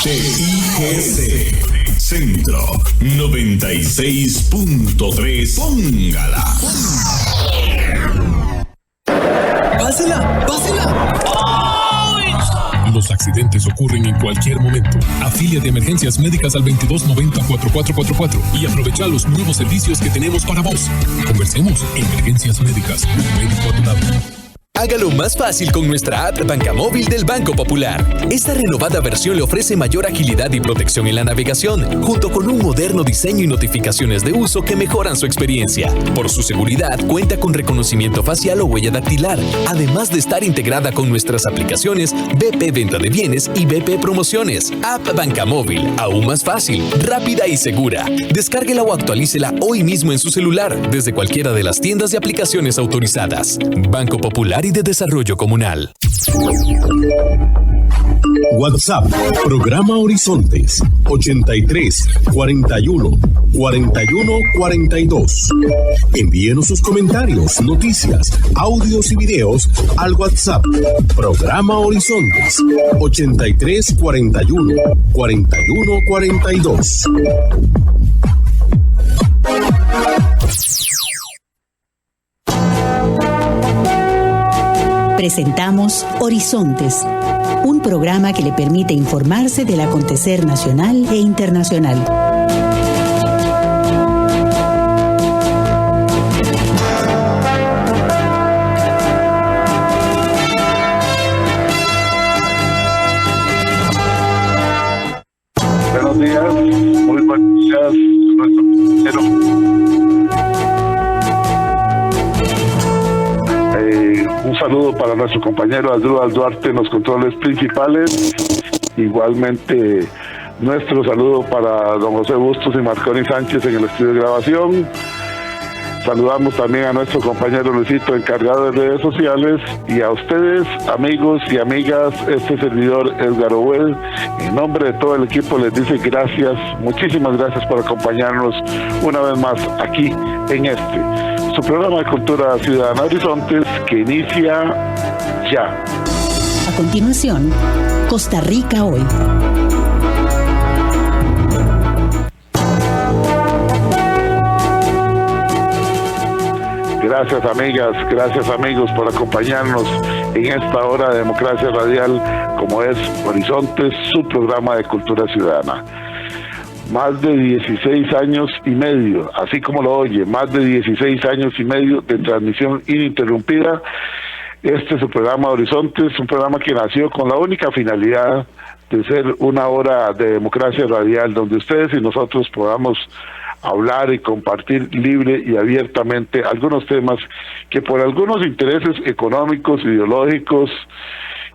TIGC Centro 96.3. Póngala. ¡Pásela! Los accidentes ocurren en cualquier momento. Afilia de emergencias médicas al 2290-4444 y aprovecha los nuevos servicios que tenemos para vos. Conversemos. Emergencias médicas. Médico a tu lado. Hágalo más fácil con nuestra app Bancamóvil del Banco Popular. Esta renovada versión le ofrece mayor agilidad y protección en la navegación, junto con un moderno diseño y notificaciones de uso que mejoran su experiencia. Por su seguridad, cuenta con reconocimiento facial o huella dactilar, además de estar integrada con nuestras aplicaciones BP Venta de Bienes y BP Promociones. App Bancamóvil, aún más fácil, rápida y segura. Descárguela o actualícela hoy mismo en su celular, desde cualquiera de las tiendas y aplicaciones autorizadas. Banco Popular y de Desarrollo Comunal. WhatsApp, programa Horizontes, 83 41 41 42. Envíenos sus comentarios, noticias, audios y videos al WhatsApp, programa Horizontes, 83 41 41 42. Presentamos Horizontes, un programa que le permite informarse del acontecer nacional e internacional. Buenos días, muy buenos días, nuestro compañero. Un saludo para nuestro compañero Asdrúbal Duarte en los controles principales. Igualmente, nuestro saludo para don José Bustos y Marconi Sánchez en el estudio de grabación. Saludamos también a nuestro compañero Luisito, encargado de redes sociales, y a ustedes, amigos y amigas, este servidor Edgar Obuel, en nombre de todo el equipo les dice gracias, muchísimas gracias por acompañarnos una vez más aquí en su programa de Cultura Ciudadana Horizontes, que inicia ya. A continuación, Costa Rica Hoy. Gracias amigas, gracias amigos por acompañarnos en esta hora de democracia radial, como es Horizontes, su programa de cultura ciudadana. Más de 16 años y medio, así como lo oye, más de 16 años y medio de transmisión ininterrumpida. Este es su programa Horizontes, un programa que nació con la única finalidad de ser una hora de democracia radial, donde ustedes y nosotros podamos hablar y compartir libre y abiertamente algunos temas que por algunos intereses económicos, ideológicos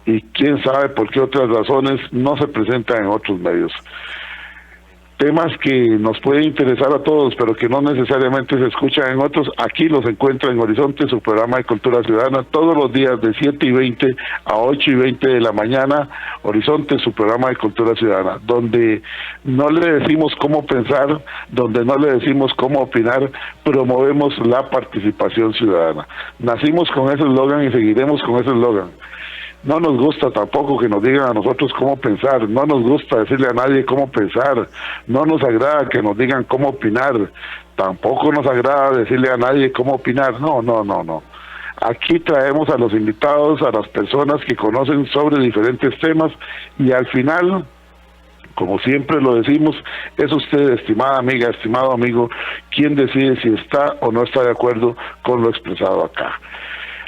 y quién sabe por qué otras razones no se presentan en otros medios. Temas que nos pueden interesar a todos, pero que no necesariamente se escuchan en otros, aquí los encuentra en Horizonte, su programa de Cultura Ciudadana, todos los días de 7:20 a 8:20 de la mañana, Horizonte, su programa de Cultura Ciudadana, donde no le decimos cómo pensar, donde no le decimos cómo opinar, promovemos la participación ciudadana. Nacimos con ese eslogan y seguiremos con ese eslogan. No nos gusta tampoco que nos digan a nosotros cómo pensar, no nos gusta decirle a nadie cómo pensar, no nos agrada que nos digan cómo opinar, tampoco nos agrada decirle a nadie cómo opinar, no. Aquí traemos a los invitados, a las personas que conocen sobre diferentes temas y al final, como siempre lo decimos, es usted, estimada amiga, estimado amigo, quien decide si está o no está de acuerdo con lo expresado acá.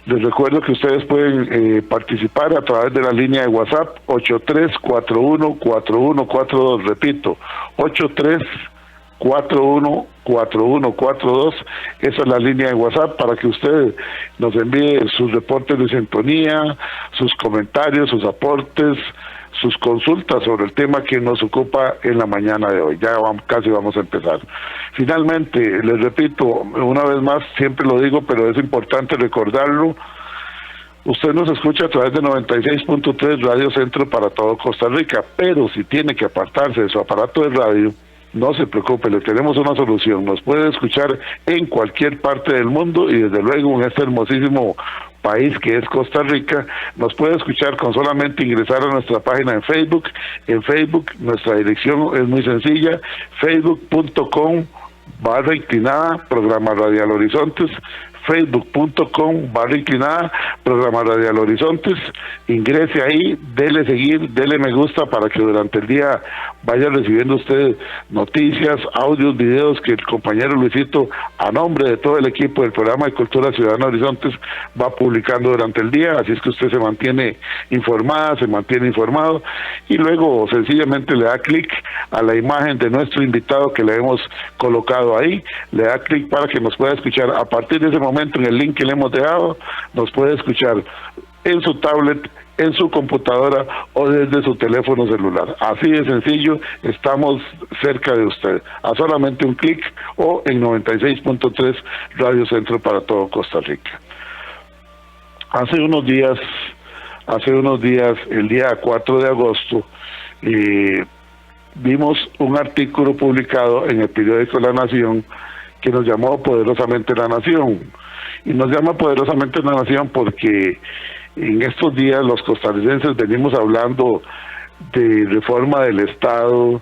Les recuerdo que ustedes pueden participar a través de la línea de WhatsApp 83414142, repito, 83414142, esa es la línea de WhatsApp para que usted nos envíe sus reportes de sintonía, sus comentarios, sus aportes, sus consultas sobre el tema que nos ocupa en la mañana de hoy. Ya casi vamos a empezar. Finalmente, les repito, una vez más, siempre lo digo, pero es importante recordarlo, usted nos escucha a través de 96.3 Radio Centro para todo Costa Rica, pero si tiene que apartarse de su aparato de radio, no se preocupe, le tenemos una solución. Nos puede escuchar en cualquier parte del mundo y desde luego en este hermosísimo país que es Costa Rica, nos puede escuchar con solamente ingresar a nuestra página en Facebook. En Facebook nuestra dirección es muy sencilla, facebook.com/inclinada Programa Radial Horizontes, facebook.com/inclinada Programa Radial Horizontes. Ingrese ahí, dele seguir, dele me gusta para que durante el día vaya recibiendo usted noticias, audios, videos que el compañero Luisito, a nombre de todo el equipo del Programa de Cultura Ciudadana Horizontes, va publicando durante el día. Así es que usted se mantiene informada, se mantiene informado, y luego sencillamente le da clic a la imagen de nuestro invitado que le hemos colocado ahí, le da clic para que nos pueda escuchar a partir de ese momento en el link que le hemos dejado. Nos puede escuchar en su tablet, en su computadora o desde su teléfono celular. Así de sencillo, estamos cerca de usted, a solamente un clic, o en 96.3 Radio Centro para todo Costa Rica. Hace unos días, el día 4 de agosto, vimos un artículo publicado en el periódico La Nación que nos llamó poderosamente La Nación. Y nos llama poderosamente La Nación porque en estos días los costarricenses venimos hablando de reforma del Estado,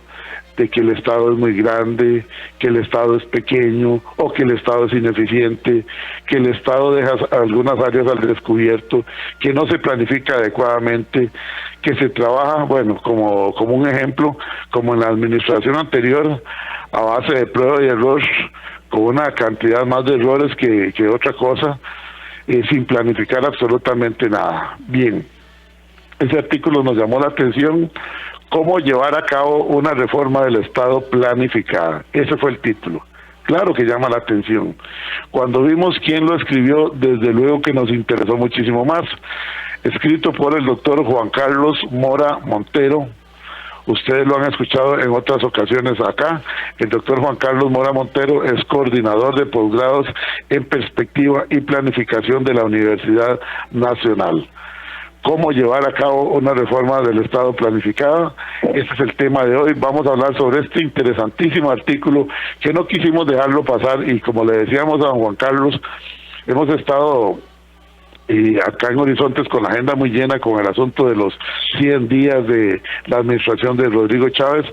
de que el Estado es muy grande, que el Estado es pequeño, o que el Estado es ineficiente, que el Estado deja algunas áreas al descubierto, que no se planifica adecuadamente, que se trabaja, bueno, como un ejemplo, como en la administración anterior, a base de prueba y error, con una cantidad más de errores que otra cosa, sin planificar absolutamente nada. Bien, ese artículo nos llamó la atención: cómo llevar a cabo una reforma del Estado planificada. Ese fue el título. Claro que llama la atención. Cuando vimos quién lo escribió, desde luego que nos interesó muchísimo más. Escrito por el doctor Juan Carlos Mora Montero. Ustedes lo han escuchado en otras ocasiones acá. El doctor Juan Carlos Mora Montero es coordinador de posgrados en perspectiva y planificación de la Universidad Nacional. ¿Cómo llevar a cabo una reforma del Estado planificada? Este es el tema de hoy. Vamos a hablar sobre este interesantísimo artículo que no quisimos dejarlo pasar, y como le decíamos a don Juan Carlos, hemos estado acá en Horizontes con la agenda muy llena con el asunto de los 100 días de la administración de Rodrigo Chávez.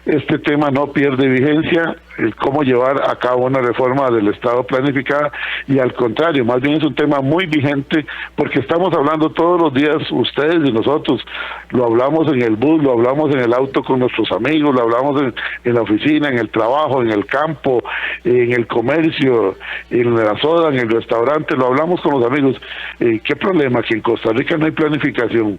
Este tema no pierde vigencia, el cómo llevar a cabo una reforma del Estado planificada, y al contrario, más bien es un tema muy vigente, porque estamos hablando todos los días, ustedes y nosotros, lo hablamos en el bus, lo hablamos en el auto con nuestros amigos, lo hablamos en la oficina, en el trabajo, en el campo, en el comercio, en la soda, en el restaurante, lo hablamos con los amigos. ¿Qué problema que en Costa Rica no hay planificación?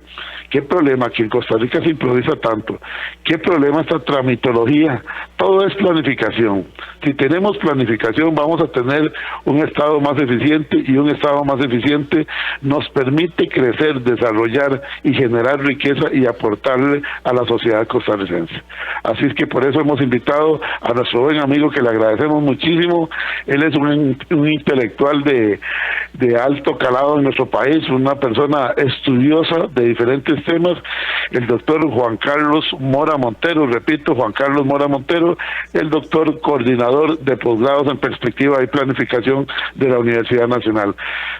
¿Qué problema que en Costa Rica se improvisa tanto? ¿Qué problema esta tramitología? Todo es planificación. Si tenemos planificación, vamos a tener un Estado más eficiente, y un Estado más eficiente nos permite crecer, desarrollar y generar riqueza y aportarle a la sociedad costarricense. Así es que por eso hemos invitado a nuestro buen amigo, que le agradecemos muchísimo. Él es un intelectual de alto calado en nuestro país, una persona estudiosa de diferentes temas, el doctor Juan Carlos Mora Montero. Repito, Juan Carlos Mora Montero, el doctor coordinador de posgrados en perspectiva y planificación de la Universidad Nacional.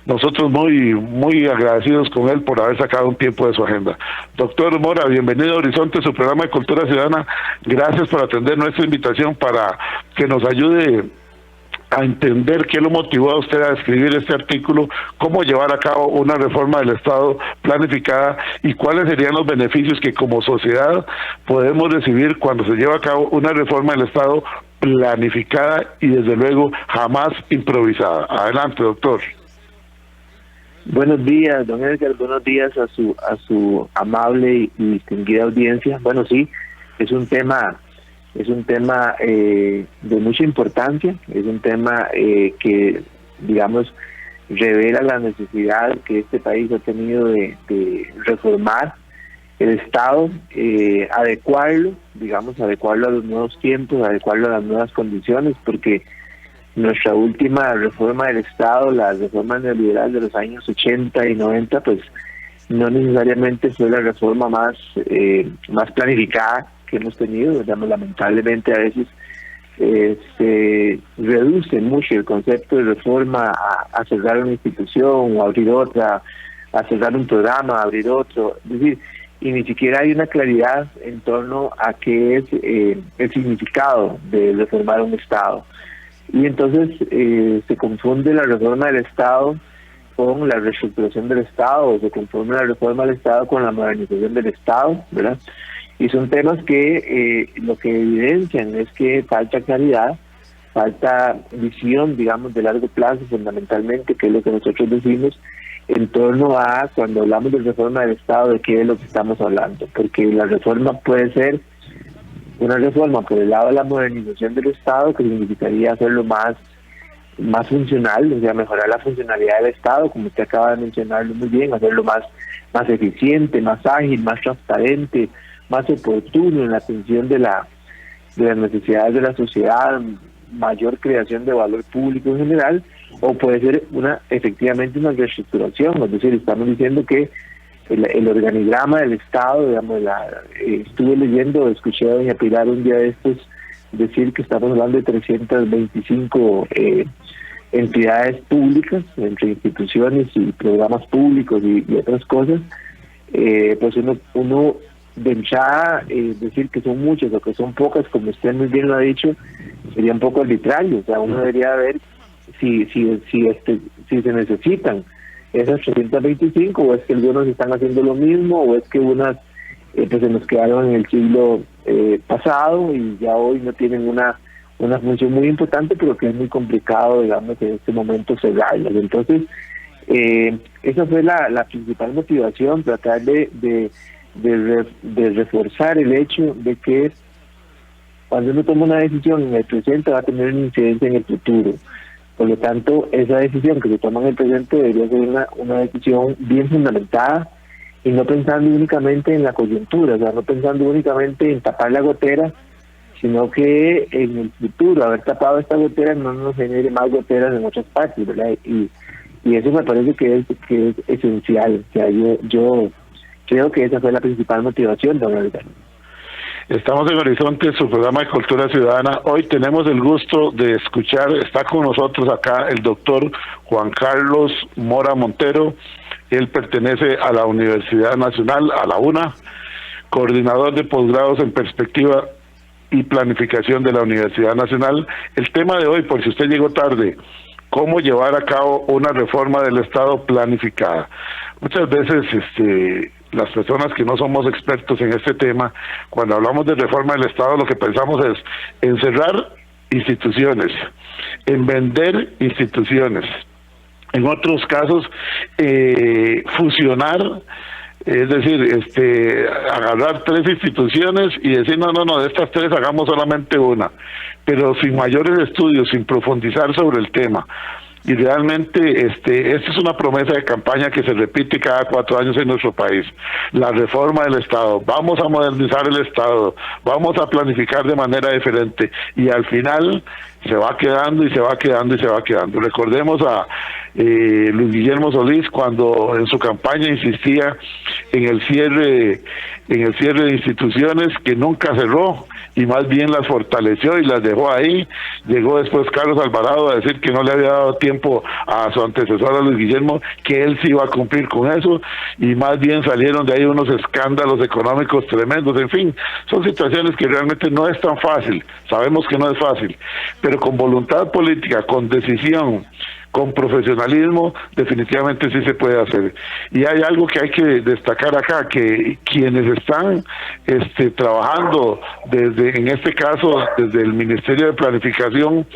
Nosotros muy agradecidos con él por haber sacado un tiempo de su agenda. Doctor Mora, bienvenido a Horizonte, su programa de Cultura Ciudadana. Gracias por atender nuestra invitación para que nos ayude a entender qué lo motivó a usted a escribir este artículo, cómo llevar a cabo una reforma del Estado planificada, y cuáles serían los beneficios que como sociedad podemos recibir cuando se lleva a cabo una reforma del Estado planificada y desde luego jamás improvisada. Adelante, doctor. Buenos días, don Edgar, buenos días a su amable y distinguida audiencia. Bueno, sí, es un tema de mucha importancia, es un tema que, digamos, revela la necesidad que este país ha tenido de reformar el Estado, adecuarlo a los nuevos tiempos, adecuarlo a las nuevas condiciones, porque nuestra última reforma del Estado, la reforma neoliberal de los años 80 y 90, pues no necesariamente fue la reforma más planificada que hemos tenido. Digamos, lamentablemente a veces se reduce mucho el concepto de reforma a cerrar una institución o abrir otra, a cerrar un programa, a abrir otro, es decir, y ni siquiera hay una claridad en torno a qué es el significado de reformar un Estado. Y entonces se confunde la reforma del Estado con la reestructuración del Estado, o se confunde la reforma del Estado con la modernización del Estado, ¿verdad? Y son temas que lo que evidencian es que falta claridad, falta visión, digamos, de largo plazo fundamentalmente, que es lo que nosotros decimos, en torno a cuando hablamos de reforma del Estado, de qué es lo que estamos hablando, porque la reforma puede ser una reforma por el lado de la modernización del Estado, que significaría hacerlo más funcional, o sea, mejorar la funcionalidad del Estado, como usted acaba de mencionarlo muy bien, hacerlo más eficiente, más ágil, más transparente, más oportuno en la atención de las necesidades de la sociedad, mayor creación de valor público en general, o puede ser efectivamente una reestructuración, es decir, estamos diciendo que el organigrama del Estado, digamos, estuve leyendo, escuché a doña Pilar un día de estos decir que estamos hablando de 325 entidades públicas, entre instituciones y programas públicos y otras cosas, pues uno de entrada decir que son muchas o que son pocas, como usted muy bien lo ha dicho, sería un poco arbitrario. O sea, uno debería ver si se necesitan esas 325, o es que algunos están haciendo lo mismo, o es que unas pues se nos quedaron en el siglo pasado y ya hoy no tienen una función muy importante, pero que es muy complicado, digamos, en este momento cerrarlas. Entonces, esa fue la principal motivación, tratar de reforzar el hecho de que cuando uno toma una decisión en el presente va a tener una incidencia en el futuro. Por lo tanto, esa decisión que se toma en el presente debería ser una decisión bien fundamentada y no pensando únicamente en la coyuntura, o sea, no pensando únicamente en tapar la gotera, sino que en el futuro haber tapado esta gotera no nos genere más goteras en otras partes, ¿verdad? Y eso me parece que es esencial. O sea, yo creo que esa fue la principal motivación, don Edgar. Estamos en Horizonte, su programa de Cultura Ciudadana. Hoy tenemos el gusto de escuchar, está con nosotros acá el doctor Juan Carlos Mora Montero. Él pertenece a la Universidad Nacional, a la UNA, coordinador de posgrados en perspectiva y planificación de la Universidad Nacional. El tema de hoy, por si usted llegó tarde, cómo llevar a cabo una reforma del Estado planificada. Muchas veces las personas que no somos expertos en este tema, cuando hablamos de reforma del Estado, lo que pensamos es en cerrar instituciones, en vender instituciones, en otros casos fusionar, es decir, agarrar 3 instituciones y decir no, de estas 3 hagamos solamente una, pero sin mayores estudios, sin profundizar sobre el tema. Y realmente esta es una promesa de campaña que se repite cada 4 años en nuestro país. La reforma del Estado, vamos a modernizar el Estado, vamos a planificar de manera diferente, y al final se va quedando y se va quedando y se va quedando. Recordemos a Luis Guillermo Solís cuando en su campaña insistía en el cierre de instituciones, que nunca cerró y más bien las fortaleció y las dejó ahí. Llegó después Carlos Alvarado a decir que no le había dado tiempo a su antecesor, a Luis Guillermo, que él sí iba a cumplir con eso, y más bien salieron de ahí unos escándalos económicos tremendos. En fin, son situaciones que realmente no es tan fácil, sabemos que no es fácil, pero con voluntad política, con decisión, con profesionalismo, definitivamente sí se puede hacer. Y hay algo que hay que destacar acá, que quienes están trabajando en este caso, desde el Ministerio de Planificación,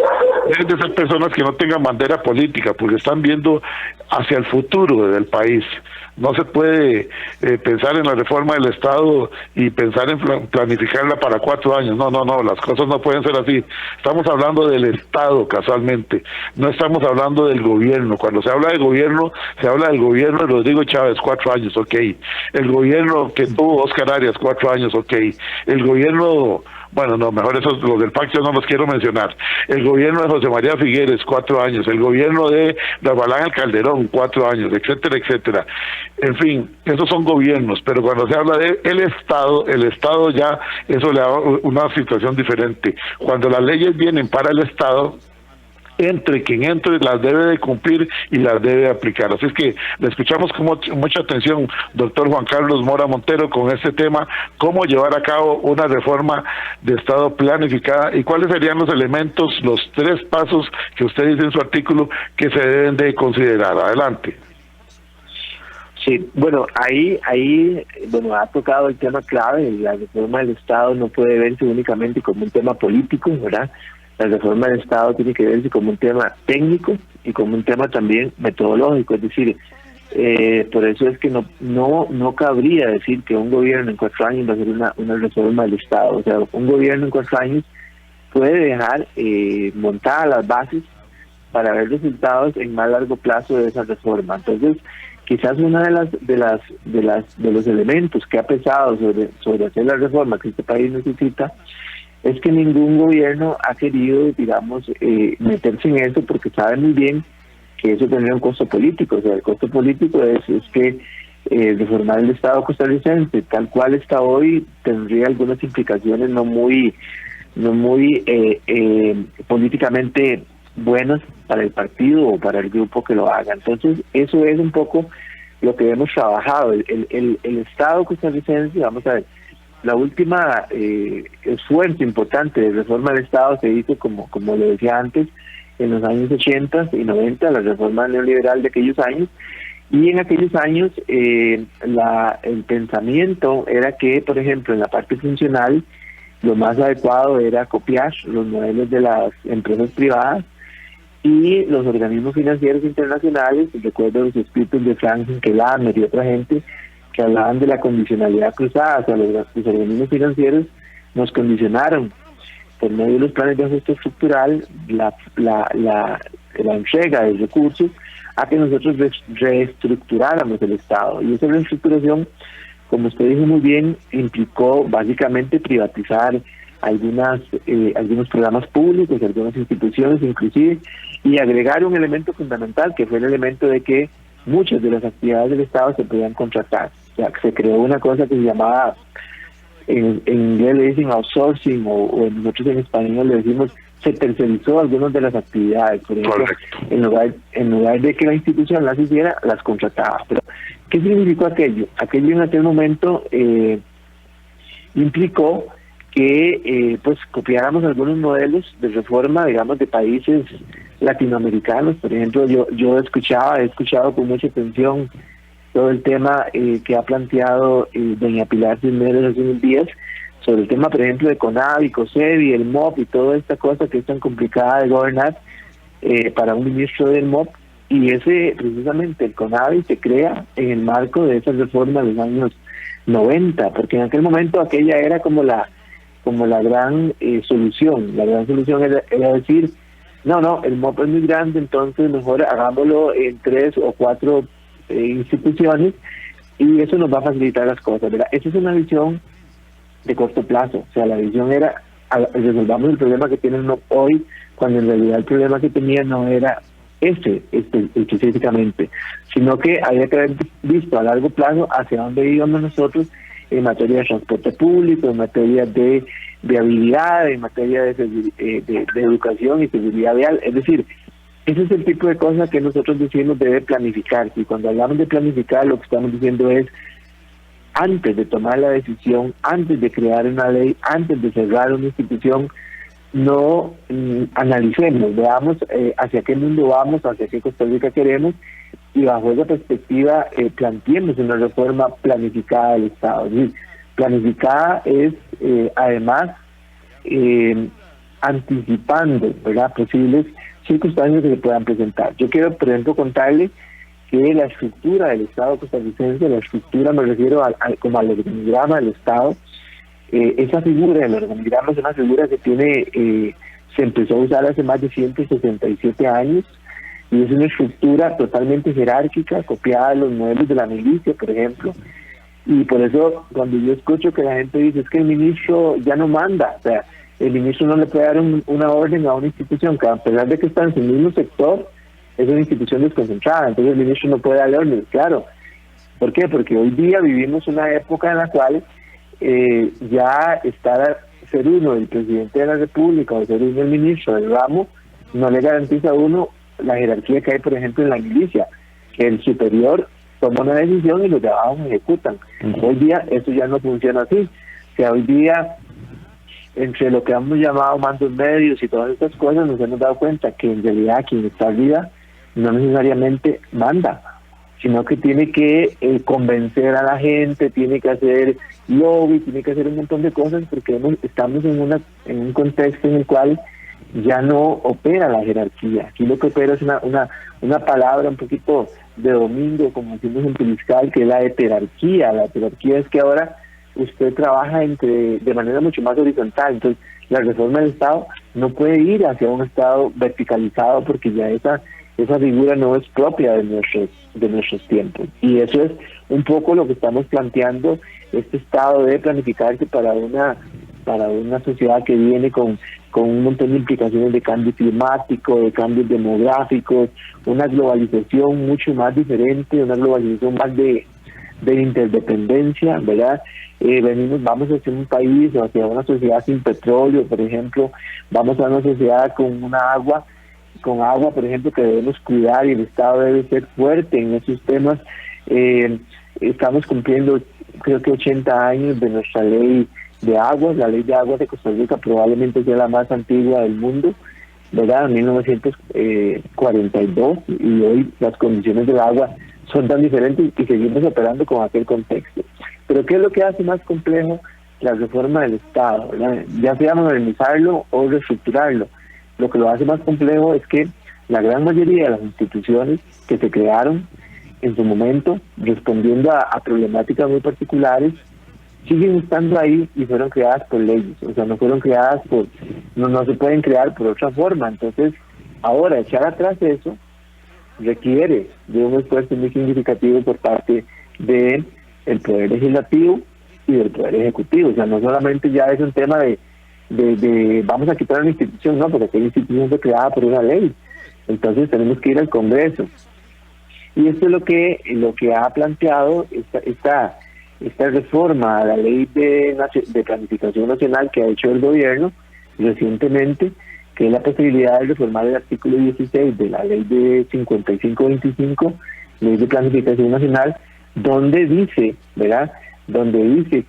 deben de ser personas que no tengan bandera política, porque están viendo hacia el futuro del país. No se puede pensar en la reforma del Estado y pensar en planificarla para 4 años. No, las cosas no pueden ser así. Estamos hablando del Estado, casualmente. No estamos hablando del gobierno. Cuando se habla de gobierno, se habla del gobierno de Rodrigo Chávez, 4 años, ok. El gobierno que tuvo Oscar Arias, 4 años, ok. El gobierno Bueno, no, mejor esos, los del PAC yo no los quiero mencionar. El gobierno de José María Figueres, 4 años. El gobierno de Rafael Ángel Calderón, 4 años, etcétera, etcétera. En fin, esos son gobiernos, pero cuando se habla de el Estado ya, eso le da una situación diferente. Cuando las leyes vienen para el Estado, entre quien entre las debe de cumplir y las debe de aplicar. Así es que le escuchamos con mucha atención, doctor Juan Carlos Mora Montero, con este tema, cómo llevar a cabo una reforma de Estado planificada y cuáles serían los elementos, los 3 pasos que usted dice en su artículo que se deben de considerar. Adelante. Sí, bueno, ahí ha tocado el tema clave. La reforma del Estado no puede verse únicamente como un tema político, ¿verdad? La reforma del Estado tiene que verse como un tema técnico y como un tema también metodológico, es decir, por eso es que no cabría decir que un gobierno en 4 años va a hacer una reforma del Estado. O sea, un gobierno en 4 años puede dejar montadas las bases para ver resultados en más largo plazo de esa reforma. Entonces, quizás una de los elementos que ha pesado sobre hacer la reforma que este país necesita es que ningún gobierno ha querido, digamos, meterse en eso porque sabe muy bien que eso tendría un costo político. O sea, el costo político es que reformar el Estado costarricense tal cual está hoy tendría algunas implicaciones no muy políticamente buenas para el partido o para el grupo que lo haga. Entonces, eso es un poco lo que hemos trabajado. El Estado costarricense, vamos a ver, la última esfuerzo importante de reforma del Estado se hizo, como lo decía antes, en los años 80 y 90, la reforma neoliberal de aquellos años, y en aquellos años el pensamiento era que, por ejemplo, en la parte funcional, lo más adecuado era copiar los modelos de las empresas privadas y los organismos financieros internacionales. Recuerdo los escritos de Franklin Keller y otra gente que hablaban de la condicionalidad cruzada. O sea, los organismos financieros nos condicionaron por medio de los planes de ajuste estructural la entrega de recursos a que nosotros reestructuráramos el Estado. Y esa reestructuración, como usted dijo muy bien, implicó básicamente privatizar algunos programas públicos, algunas instituciones inclusive, y agregar un elemento fundamental, que fue el elemento de que muchas de las actividades del Estado se podían contratar. O sea, se creó una cosa que se llamaba, en inglés le dicen outsourcing, o nosotros en español le decimos, se tercerizó algunas de las actividades. Por ejemplo, en lugar de que la institución las hiciera, las contrataba. Pero, ¿qué significó aquello? Aquello en aquel momento implicó que pues copiáramos algunos modelos de reforma, digamos, de países latinoamericanos. Por ejemplo, yo he escuchado con mucha atención todo el tema que ha planteado doña Pilar Cisneros hace unos días, sobre el tema, por ejemplo, de CONAVI, COSEBI, el MOP y toda esta cosa que es tan complicada de gobernar para un ministro del MOP. Y precisamente el CONAVI se crea en el marco de esa reforma de los años 90, porque en aquel momento aquella era como la gran solución. La gran solución era decir, no, el MOP es muy grande, entonces mejor hagámoslo en 3 o 4 instituciones y eso nos va a facilitar las cosas, ¿verdad? Esa es una visión de corto plazo. O sea, la visión era resolvamos el problema que tienen hoy, cuando en realidad el problema que tenían no era específicamente, sino que había que haber visto a largo plazo hacia dónde íbamos nosotros en materia de transporte público, en materia de viabilidad, en materia de educación y seguridad vial. Es decir, ese es el tipo de cosas que nosotros decimos debe planificarse. Y cuando hablamos de planificar, lo que estamos diciendo es, antes de tomar la decisión, antes de crear una ley, antes de cerrar una institución, no analicemos, veamos hacia qué mundo vamos, hacia qué Costa Rica queremos, y bajo esa perspectiva planteemos una reforma planificada del Estado. Es decir, planificada es además anticipando, ¿verdad?, posibles circunstancias que se puedan presentar. Yo quiero, por ejemplo, contarle que la estructura del Estado costarricense, la estructura me refiero como al organigrama del Estado, esa figura del organigrama es una figura que se empezó a usar hace más de 167 años, y es una estructura totalmente jerárquica, copiada de los modelos de la milicia, por ejemplo, Y por eso cuando yo escucho que la gente dice es que el ministro ya no manda, o sea, el ministro no le puede dar una orden a una institución que a pesar de que está en su mismo sector, es una institución desconcentrada, entonces el ministro no puede darle órdenes, claro. ¿Por qué? Porque hoy día vivimos una época en la cual ya ser uno el presidente de la República o ser uno el ministro del ramo no le garantiza a uno la jerarquía que hay, por ejemplo, en la milicia, que el superior toma una decisión y los de abajo ejecutan. Hoy día eso ya no funciona así. O sea, hoy día, entre lo que hemos llamado mandos medios y todas estas cosas, nos hemos dado cuenta que en realidad quien está arriba no necesariamente manda, sino que tiene que convencer a la gente, tiene que hacer lobby, tiene que hacer un montón de cosas, porque estamos en un contexto en el cual ya no opera la jerarquía. Aquí lo que opera es una palabra un poquito de domingo, como decimos en Piliscal, que es la heterarquía. La heterarquía es que ahora usted trabaja de manera mucho más horizontal. Entonces, la reforma del Estado no puede ir hacia un Estado verticalizado, porque ya esa figura no es propia de nuestros tiempos. Y eso es un poco lo que estamos planteando. Este Estado debe planificarse para una sociedad que viene con un montón de implicaciones de cambio climático, de cambios demográficos, una globalización mucho más diferente, una globalización más de interdependencia, ¿verdad? Vamos hacia un país o hacia una sociedad sin petróleo, por ejemplo, vamos a una sociedad con agua, por ejemplo, que debemos cuidar, y el Estado debe ser fuerte en esos temas. Estamos cumpliendo, creo que 80 años de nuestra ley de aguas. La ley de aguas de Costa Rica probablemente sea la más antigua del mundo, ¿verdad? En 1942, y hoy las condiciones del agua son tan diferentes y seguimos operando con aquel contexto. Pero ¿qué es lo que hace más complejo la reforma del Estado, ¿verdad? Ya sea modernizarlo o reestructurarlo. Lo que lo hace más complejo es que la gran mayoría de las instituciones que se crearon en su momento, respondiendo a problemáticas muy particulares, siguen estando ahí y fueron creadas por leyes. O sea, no fueron creadas no se pueden crear por otra forma. Entonces, ahora echar atrás eso requiere de un esfuerzo muy significativo por parte del Poder Legislativo y del Poder Ejecutivo. O sea, no solamente ya es un tema de vamos a quitar una institución, no, porque aquella institución fue creada por una ley. Entonces tenemos que ir al Congreso. Y esto es lo que ha planteado esta reforma a la ley de planificación nacional que ha hecho el gobierno recientemente, que es la posibilidad de reformar el artículo 16 de la ley de 5525, ley de planificación nacional, donde dice, ¿verdad?,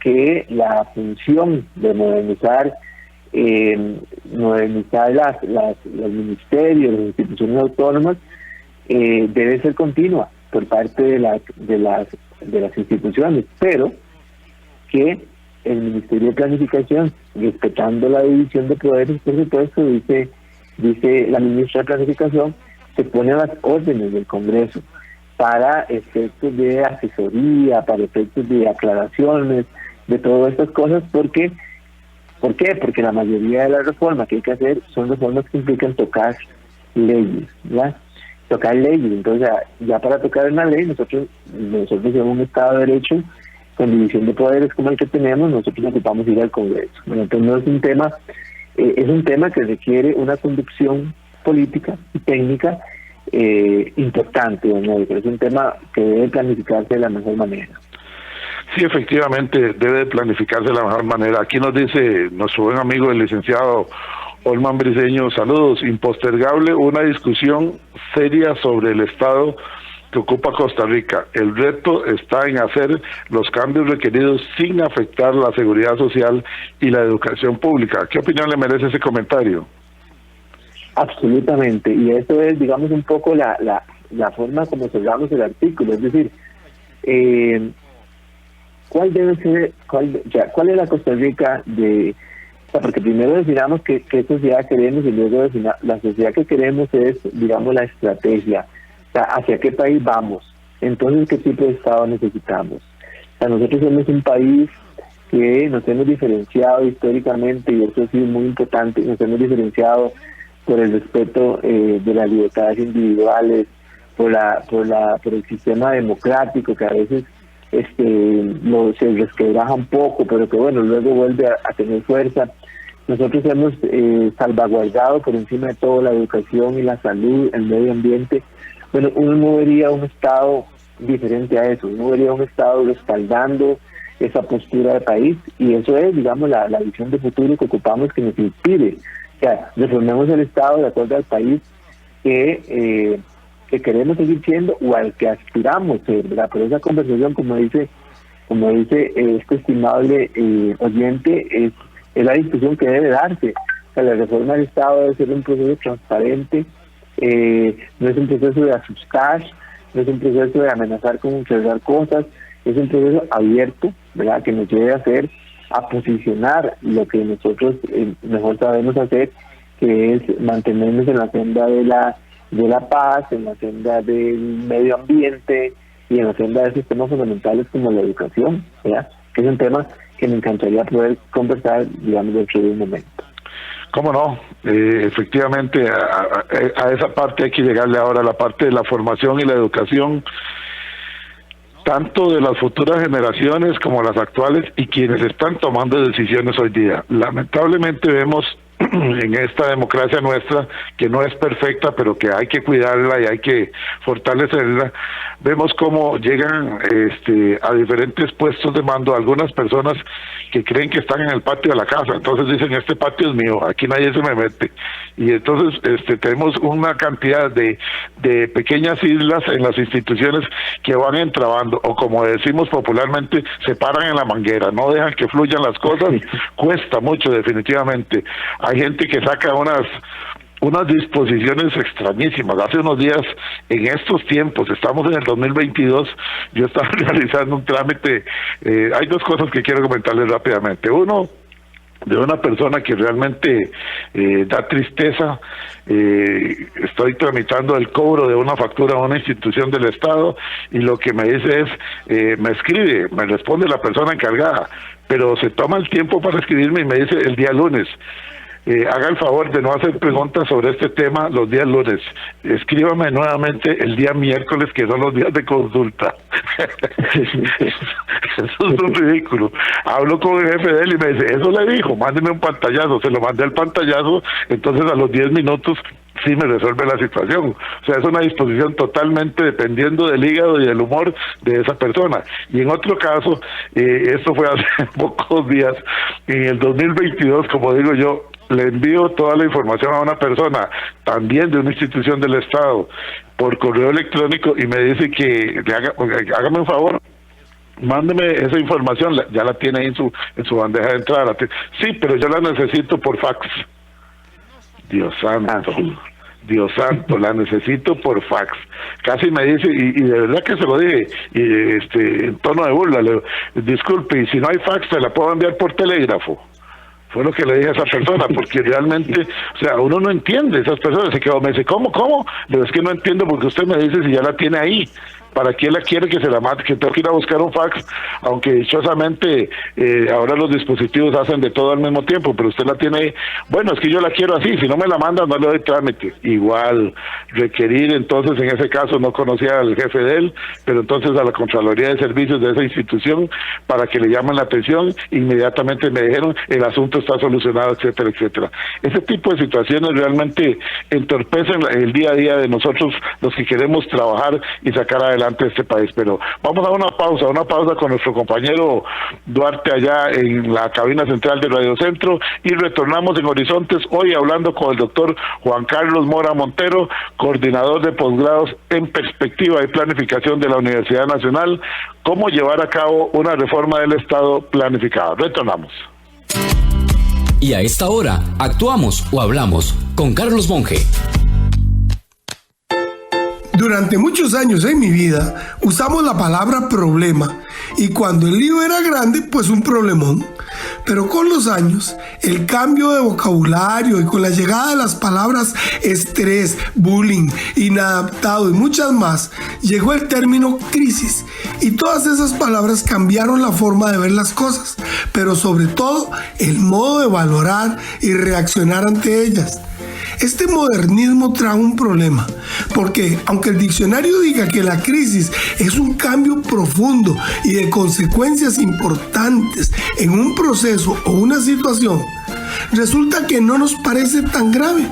que la función de modernizar los ministerios, las instituciones autónomas, debe ser continua por parte de las instituciones, pero que el Ministerio de Planificación, respetando la división de poderes, por supuesto, dice la ministra de Planificación, se pone a las órdenes del Congreso para efectos de asesoría, para efectos de aclaraciones, de todas estas cosas. ¿Por qué? Porque la mayoría de las reformas que hay que hacer son reformas que implican tocar leyes, ¿verdad? Tocar leyes. Entonces, ya para tocar una ley, nosotros en un Estado de Derecho, con división de poderes como el que tenemos, nosotros ocupamos ir al Congreso. Bueno, entonces no es un tema que requiere una conducción política y técnica importante, ¿no? Pero es un tema que debe planificarse de la mejor manera. Sí, efectivamente, debe planificarse de la mejor manera. Aquí nos dice nuestro buen amigo el licenciado Olman Briceño: saludos, impostergable una discusión seria sobre el estado que ocupa Costa Rica. El reto está en hacer los cambios requeridos sin afectar la seguridad social y la educación pública. ¿Qué opinión le merece ese comentario? Absolutamente, y eso es, digamos, un poco la forma como cerramos el artículo, es decir, ¿cuál es la Costa Rica porque primero definamos qué sociedad queremos, y luego la sociedad que queremos es, digamos, la estrategia, o sea, hacia qué país vamos, entonces qué tipo de Estado necesitamos. O sea, nosotros somos un país que nos hemos diferenciado históricamente, y eso ha sido muy importante, nos hemos diferenciado por el respeto de las libertades individuales, por el sistema democrático, que a veces se resquebraja un poco, pero que bueno, luego vuelve a tener fuerza. Nosotros hemos salvaguardado por encima de todo la educación y la salud, el medio ambiente. Bueno, uno no vería un Estado diferente a eso, uno vería un Estado respaldando esa postura de país, y eso es, digamos, la visión de futuro que ocupamos, que nos inspire. O sea, reformemos el Estado de acuerdo al país que queremos seguir siendo o al que aspiramos ser, ¿verdad? Pero esa conversación, como dice este estimable oyente, es la discusión que debe darse. O sea, la reforma del Estado debe ser un proceso transparente, no es un proceso de asustar, no es un proceso de amenazar con cerrar cosas, es un proceso abierto, ¿verdad?, que nos lleve a posicionar lo que nosotros mejor sabemos hacer, que es mantenernos en la senda de la paz, en la senda del medio ambiente y en la senda de esos temas fundamentales como la educación, ¿verdad?, que es un tema que me encantaría poder conversar, digamos, dentro de un momento. ¿Cómo no? Efectivamente, a esa parte hay que llegarle ahora, a la parte de la formación y la educación, tanto de las futuras generaciones como las actuales y quienes están tomando decisiones hoy día. Lamentablemente vemos en esta democracia nuestra, que no es perfecta, pero que hay que cuidarla y hay que fortalecerla, vemos cómo llegan a diferentes puestos de mando algunas personas que creen que están en el patio de la casa, entonces dicen, este patio es mío, aquí nadie se me mete, y entonces tenemos una cantidad de pequeñas islas en las instituciones que van entrabando, o como decimos popularmente, se paran en la manguera, no dejan que fluyan las cosas, cuesta mucho definitivamente. Hay gente que saca unas disposiciones extrañísimas. Hace unos días, en estos tiempos, estamos en el 2022, yo estaba realizando un trámite, hay dos cosas que quiero comentarles rápidamente. Uno, de una persona que realmente da tristeza, estoy tramitando el cobro de una factura a una institución del Estado, y lo que me dice es, me responde la persona encargada, pero se toma el tiempo para escribirme y me dice el día lunes. Haga el favor de no hacer preguntas sobre este tema los días lunes. Escríbame nuevamente el día miércoles, que son los días de consulta. Eso es un ridículo. Hablo con el jefe de él y me dice, eso le dijo, mándeme un pantallazo. Se lo mandé el pantallazo, entonces a los 10 minutos sí me resuelve la situación. O sea, es una disposición totalmente dependiendo del hígado y del humor de esa persona. Y en otro caso, esto fue hace pocos días, en el 2022, como digo yo, le envío toda la información a una persona, también de una institución del Estado, por correo electrónico, y me dice que hágame un favor, mándeme esa información, ya la tiene ahí en su bandeja de entrada. Sí, pero yo la necesito por fax. Dios santo. Dios santo, la necesito por fax. Casi me dice, y de verdad que se lo dije, y en tono de burla, le digo, disculpe, y si no hay fax, ¿te la puedo enviar por telégrafo? Fue lo que le dije a esa persona, porque realmente, o sea, uno no entiende, esas personas se quedó, me dice, ¿cómo? Pero es que no entiendo, porque usted me dice si ya la tiene ahí. ¿Para qué la quiere que se la mate? Que tengo que ir a buscar un fax, aunque dichosamente ahora los dispositivos hacen de todo al mismo tiempo, pero usted la tiene ahí. Bueno, es que yo la quiero así, si no me la manda no le doy trámite. Igual, requerir, entonces en ese caso no conocía al jefe de él, pero entonces a la Contraloría de Servicios de esa institución para que le llamen la atención, inmediatamente me dijeron, el asunto está solucionado, etcétera, etcétera. Ese tipo de situaciones realmente entorpecen el día a día de nosotros, los que queremos trabajar y sacar adelante este país. Pero vamos a una pausa con nuestro compañero Duarte allá en la cabina central de Radio Centro, y retornamos en Horizontes hoy hablando con el doctor Juan Carlos Mora Montero, coordinador de posgrados en perspectiva y planificación de la Universidad Nacional, cómo llevar a cabo una reforma del Estado planificada. Retornamos. Y a esta hora, actuamos o hablamos con Carlos Monge. Durante muchos años en mi vida usamos la palabra problema, y cuando el lío era grande, pues un problemón. Pero con los años, el cambio de vocabulario y con la llegada de las palabras estrés, bullying, inadaptado y muchas más, llegó el término crisis, y todas esas palabras cambiaron la forma de ver las cosas, pero sobre todo el modo de valorar y reaccionar ante ellas. Este modernismo trae un problema, porque aunque el diccionario diga que la crisis es un cambio profundo y de consecuencias importantes en un proceso o una situación, resulta que no nos parece tan grave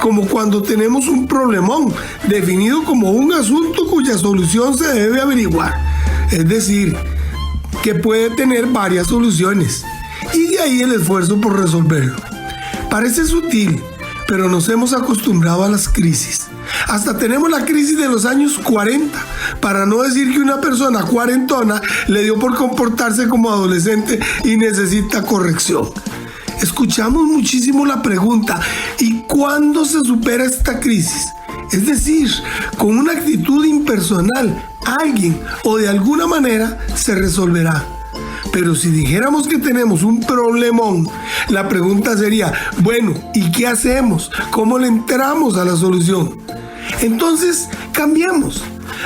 como cuando tenemos un problemón definido como un asunto cuya solución se debe averiguar. Es decir, que puede tener varias soluciones y de ahí el esfuerzo por resolverlo. Parece sutil, pero nos hemos acostumbrado a las crisis. Hasta tenemos la crisis de los años 40, para no decir que una persona cuarentona le dio por comportarse como adolescente y necesita corrección. Escuchamos muchísimo la pregunta, ¿y cuándo se supera esta crisis? Es decir, con una actitud impersonal, alguien o de alguna manera se resolverá. Pero si dijéramos que tenemos un problemón, la pregunta sería, bueno, ¿y qué hacemos? ¿Cómo le entramos a la solución? Entonces, cambiemos.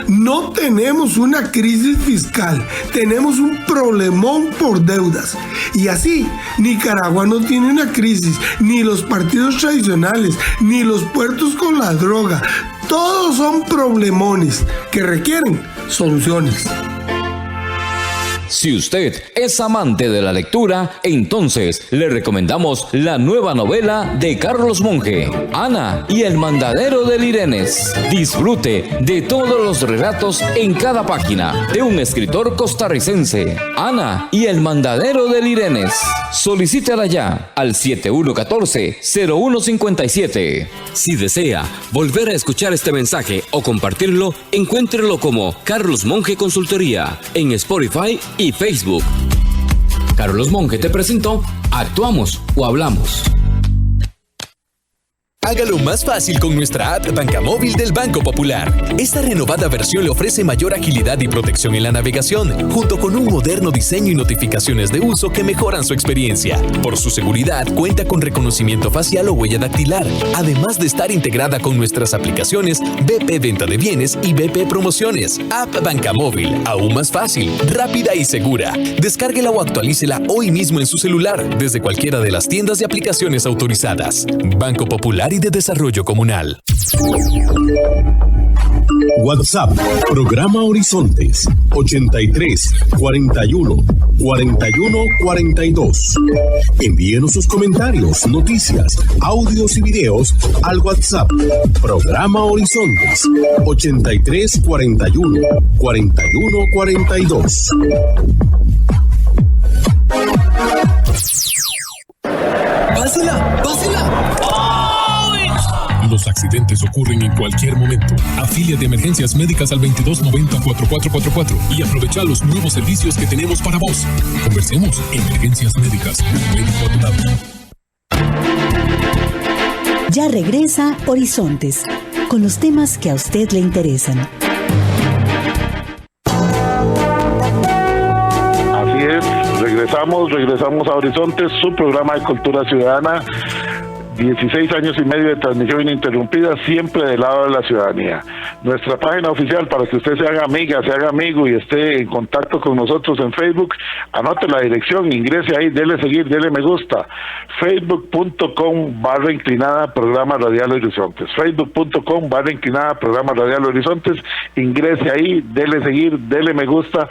No tenemos una crisis fiscal, tenemos un problemón por deudas. Y así, Nicaragua no tiene una crisis, ni los partidos tradicionales, ni los puertos con la droga. Todos son problemones que requieren soluciones. Si usted es amante de la lectura, entonces le recomendamos la nueva novela de Carlos Monge, Ana y el mandadero de Lirenes. Disfrute de todos los relatos en cada página de un escritor costarricense. Ana y el mandadero de Lirenes. Solicítala ya al 7114-0157. Si desea volver a escuchar este mensaje o compartirlo, encuéntrelo como Carlos Monge Consultoría en Spotify y Facebook. Carlos Monge te presentó Actuamos o Hablamos. Hágalo más fácil con nuestra app Bancamóvil del Banco Popular. Esta renovada versión le ofrece mayor agilidad y protección en la navegación, junto con un moderno diseño y notificaciones de uso que mejoran su experiencia. Por su seguridad, cuenta con reconocimiento facial o huella dactilar, además de estar integrada con nuestras aplicaciones BP Venta de Bienes y BP Promociones. App Bancamóvil, aún más fácil, rápida y segura. Descárguela o actualícela hoy mismo en su celular, desde cualquiera de las tiendas de aplicaciones autorizadas. Banco Popular y de Desarrollo Comunal. WhatsApp, programa Horizontes, 83 41 41 42. Envíenos sus comentarios, noticias, audios y videos al WhatsApp, programa Horizontes, 83 41 41 42. ¡Pásela! ¡Pásela! Los accidentes ocurren en cualquier momento. Afilia de Emergencias Médicas al 2290-4444 y aprovecha los nuevos servicios que tenemos para vos. Conversemos. Emergencias Médicas. Médico a tu lado. Ya regresa Horizontes, con los temas que a usted le interesan. Así es, regresamos a Horizontes, su programa de cultura ciudadana. 16 años y medio de transmisión ininterrumpida, siempre del lado de la ciudadanía. Nuestra página oficial, para que usted se haga amiga, se haga amigo y esté en contacto con nosotros en Facebook, anote la dirección, ingrese ahí, dele seguir, dele me gusta. Facebook.com/inclinada Programa Radial Horizontes. Facebook.com/inclinada Programa Radial Horizontes. Ingrese ahí, dele seguir, dele me gusta,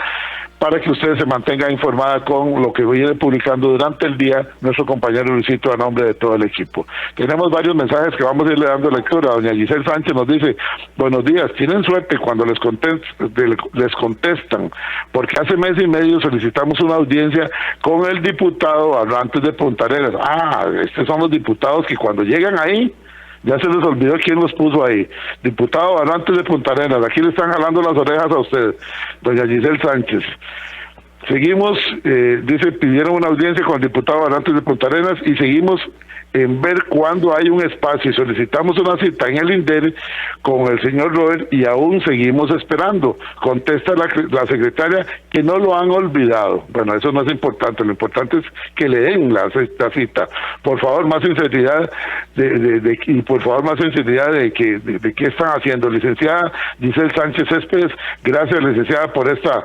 para que usted se mantenga informada con lo que viene publicando durante el día nuestro compañero Luisito a nombre de todo el equipo. Tenemos varios mensajes que vamos a irle dando lectura. Doña Giselle Sánchez nos dice, buenos días, tienen suerte cuando les contestan, porque hace mes y medio solicitamos una audiencia con el diputado Barrantes de Punta Arenas. Estos son los diputados que cuando llegan ahí, ya se les olvidó quién los puso ahí. Diputado Barrantes de Punta Arenas, aquí le están jalando las orejas a usted, doña Giselle Sánchez. Seguimos, dice, pidieron una audiencia con el diputado Barrantes de Punta Arenas y seguimos en ver cuándo hay un espacio y solicitamos una cita en el INDER con el señor Robert y aún seguimos esperando. Contesta la secretaria que no lo han olvidado. Bueno, eso no es importante, lo importante es que le den la cita. Por favor, más sinceridad y por favor más sinceridad de qué están haciendo. Licenciada Giselle Sánchez Céspedes, gracias licenciada por esta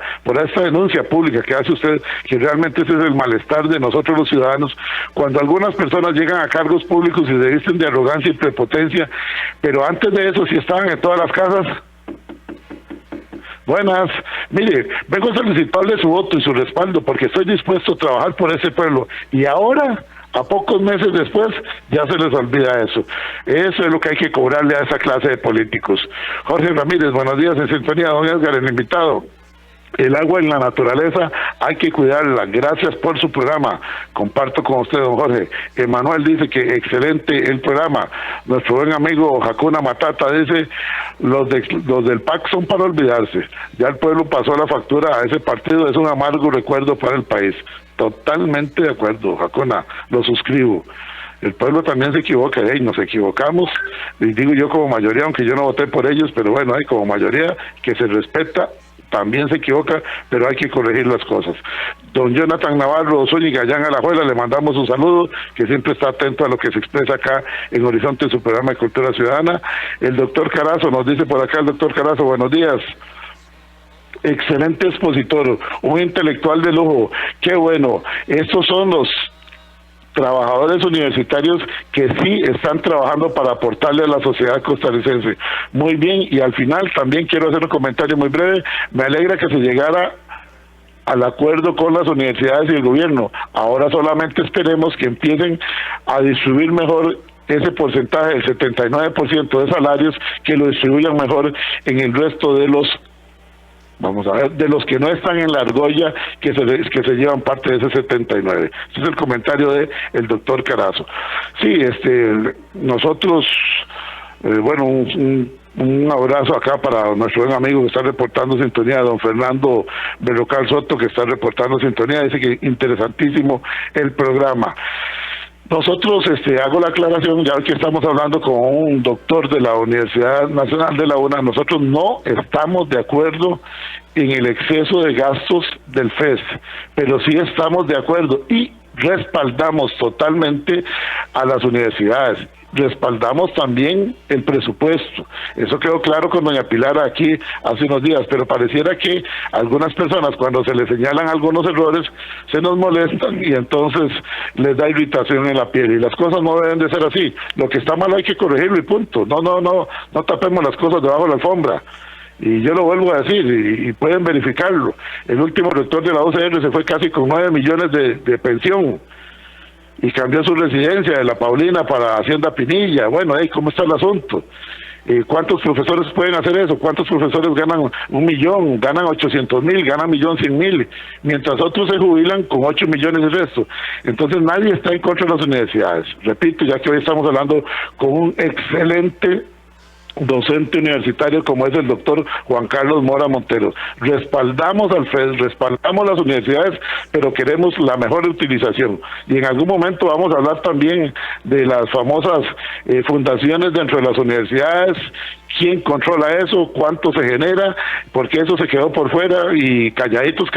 denuncia pública que hace usted, que realmente ese es el malestar de nosotros los ciudadanos, cuando algunas personas llegan acá cargos públicos y se visten de arrogancia y prepotencia, pero antes de eso sí estaban en todas las casas. Buenas, mire, vengo a solicitarle su voto y su respaldo porque estoy dispuesto a trabajar por ese pueblo, y ahora, a pocos meses después, ya se les olvida eso. Eso es lo que hay que cobrarle a esa clase de políticos. Jorge Ramírez, buenos días, en sintonía, don Edgar, el invitado. El agua en la naturaleza hay que cuidarla. Gracias por su programa. Comparto con usted, don Jorge. Emanuel dice que excelente el programa. Nuestro buen amigo Hakuna Matata dice, los del PAC son para olvidarse. Ya el pueblo pasó la factura a ese partido, es un amargo recuerdo para el país. Totalmente de acuerdo, Hakuna, lo suscribo. El pueblo también se equivoca, nos equivocamos, y digo yo como mayoría, aunque yo no voté por ellos, pero bueno, hay como mayoría que se respeta, también se equivoca, pero hay que corregir las cosas. Don Jonathan Navarro Zúñiga, allá en Alajuela, le mandamos un saludo, que siempre está atento a lo que se expresa acá en Horizonte, en su programa de Cultura Ciudadana. El doctor Carazo, nos dice por acá el doctor Carazo, buenos días. Excelente expositor, un intelectual de lujo, qué bueno. Estos son los trabajadores universitarios que sí están trabajando para aportarle a la sociedad costarricense. Muy bien, y al final también quiero hacer un comentario muy breve. Me alegra que se llegara al acuerdo con las universidades y el gobierno. Ahora solamente esperemos que empiecen a distribuir mejor ese porcentaje del 79% de salarios, que lo distribuyan mejor en el resto de los, vamos a ver, de los que no están en la argolla, que se llevan parte de ese 79. Ese es el comentario de el doctor Carazo. Sí, nosotros, bueno, un abrazo acá para nuestro buen amigo que está reportando sintonía, don Fernando Berrocal Soto, que está reportando sintonía, dice que interesantísimo el programa. Nosotros, hago la aclaración, ya que estamos hablando con un doctor de la Universidad Nacional de la UNA, nosotros no estamos de acuerdo en el exceso de gastos del FES, pero sí estamos de acuerdo y respaldamos totalmente a las universidades. Respaldamos también el presupuesto. Eso quedó claro con doña Pilar aquí hace unos días, pero pareciera que algunas personas, cuando se les señalan algunos errores, se nos molestan y entonces les da irritación en la piel, y las cosas no deben de ser así. Lo que está mal hay que corregirlo y punto. No tapemos las cosas debajo de la alfombra. Y yo lo vuelvo a decir, y pueden verificarlo. El último rector de la UCR se fue casi con 9 millones de pensión, y cambió su residencia de La Paulina para Hacienda Pinilla. Bueno, ¿cómo está el asunto? ¿Cuántos profesores pueden hacer eso? ¿Cuántos profesores ganan 1 millón, ganan 800,000, ganan 1.100.000, mientras otros se jubilan con 8 millones de resto? Entonces nadie está en contra de las universidades. Repito, ya que hoy estamos hablando con un excelente docente universitario como es el doctor Juan Carlos Mora Montero. Respaldamos al FES, respaldamos las universidades, pero queremos la mejor utilización. Y en algún momento vamos a hablar también de las famosas fundaciones dentro de las universidades, quién controla eso, cuánto se genera, porque eso se quedó por fuera y calladitos.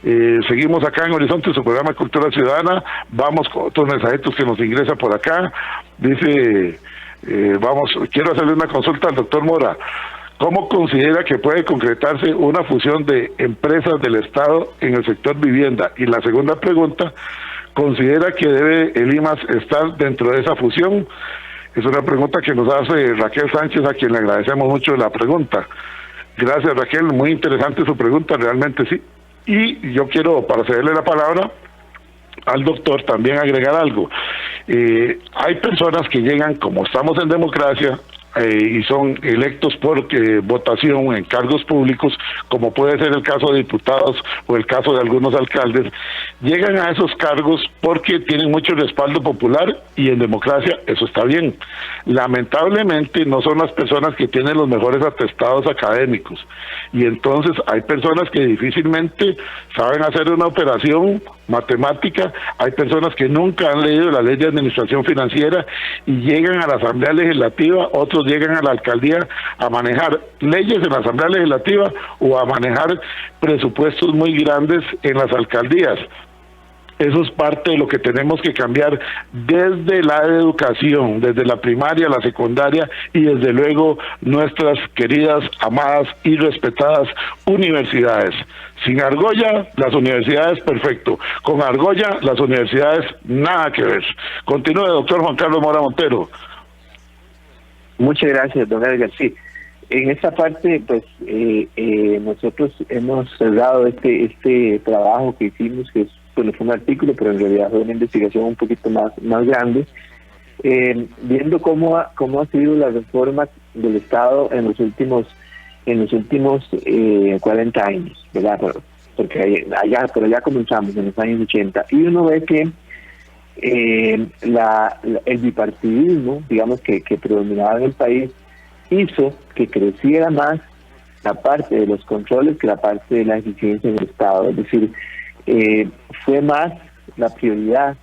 Seguimos acá en Horizonte, su programa de Cultura Ciudadana. Vamos con otros mensajitos que nos ingresan por acá. Dice... quiero hacerle una consulta al doctor Mora. ¿Cómo considera que puede concretarse una fusión de empresas del Estado en el sector vivienda? Y la segunda pregunta, ¿considera que debe el IMAS estar dentro de esa fusión? Es una pregunta que nos hace Raquel Sánchez, a quien le agradecemos mucho la pregunta. Gracias, Raquel, muy interesante su pregunta, realmente sí. Y yo quiero, para cederle la palabra al doctor, también agregar algo. Hay personas que llegan, como estamos en democracia, y son electos por votación en cargos públicos, como puede ser el caso de diputados o el caso de algunos alcaldes, llegan a esos cargos porque tienen mucho respaldo popular, y en democracia eso está bien. Lamentablemente no son las personas que tienen los mejores atestados académicos, y entonces hay personas que difícilmente saben hacer una operación matemática, hay personas que nunca han leído la ley de administración financiera y llegan a la Asamblea Legislativa, otros llegan a la alcaldía a manejar leyes en la Asamblea Legislativa o a manejar presupuestos muy grandes en las alcaldías. Eso es parte de lo que tenemos que cambiar desde la educación, desde la primaria, la secundaria y desde luego nuestras queridas, amadas y respetadas universidades. Sin argolla, las universidades, perfecto. Con argolla, las universidades, nada que ver. Continúe, doctor Juan Carlos Mora Montero. Muchas gracias, don Edgar. Sí, en esta parte, pues, nosotros hemos cerrado este trabajo que hicimos, que fue un artículo, pero en realidad fue una investigación un poquito más grande, viendo cómo ha sido la reforma del Estado en los últimos 40 años, ¿verdad? Porque allá comenzamos en los años 80, y uno ve que el bipartidismo, digamos, que predominaba en el país, hizo que creciera más la parte de los controles que la parte de la eficiencia en el Estado. Es decir, fue más la prioridad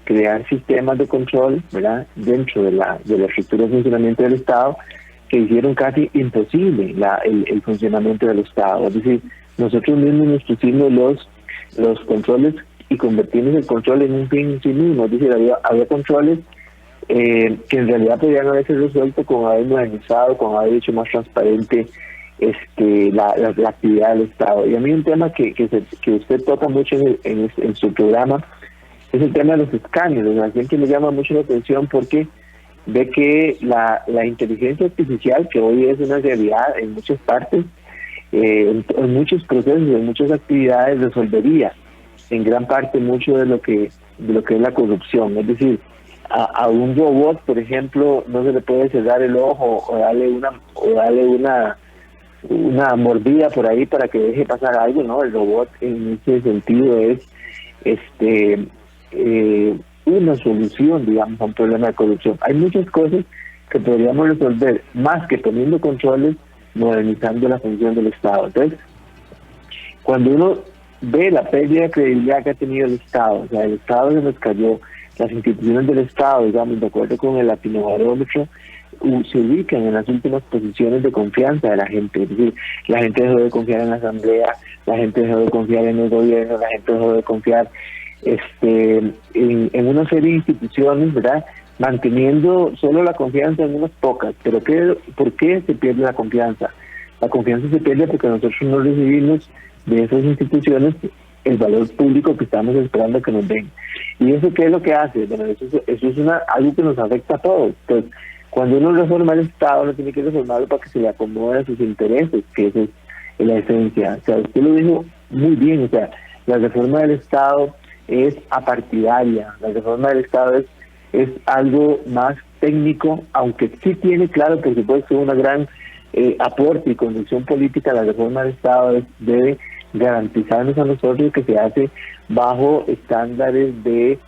crear sistemas de control, ¿verdad?, dentro de la estructura de funcionamiento del Estado, que hicieron casi imposible el funcionamiento del Estado. Es decir, nosotros mismos nos pusimos los controles y convertimos el control en un fin en sí mismo. Es decir, había controles que en realidad podrían haberse resuelto con haber modernizado, con haber hecho más transparente la actividad del Estado. Y a mí un tema que usted toca mucho en su programa es el tema de los escáneres. La gente me llama mucho la atención porque ve que la inteligencia artificial, que hoy es una realidad en muchas partes, en muchos procesos, en muchas actividades, resolvería en gran parte mucho de lo que es la corrupción. Es decir, a un robot, por ejemplo, no se le puede cerrar el ojo o darle una mordida por ahí para que deje pasar algo, ¿no? El robot en ese sentido es una solución, digamos, a un problema de corrupción. Hay muchas cosas que podríamos resolver más que poniendo controles, modernizando la función del Estado. Entonces, cuando uno ve la pérdida de credibilidad que ha tenido el Estado, o sea, el Estado se nos cayó, las instituciones del Estado, digamos, de acuerdo con el Latinobarómetro, se ubican en las últimas posiciones de confianza de la gente. Es decir, la gente dejó de confiar en la Asamblea, la gente dejó de confiar en el gobierno, la gente dejó de confiar en una serie de instituciones, ¿verdad?, manteniendo solo la confianza en unas pocas. Pero ¿por qué se pierde la confianza? La confianza se pierde porque nosotros no recibimos de esas instituciones el valor público que estamos esperando que nos den. ¿Y eso qué es lo que hace? Bueno, eso es algo que nos afecta a todos. Entonces, cuando uno reforma el Estado, uno tiene que reformarlo para que se le acomode a sus intereses, que esa es la esencia. O sea, usted lo dijo muy bien, o sea, la reforma del Estado es apartidaria, la reforma del Estado es algo más técnico, aunque sí tiene, claro, por supuesto, una gran aporte y conducción política. La reforma del Estado debe garantizarnos a nosotros que se hace bajo estándares de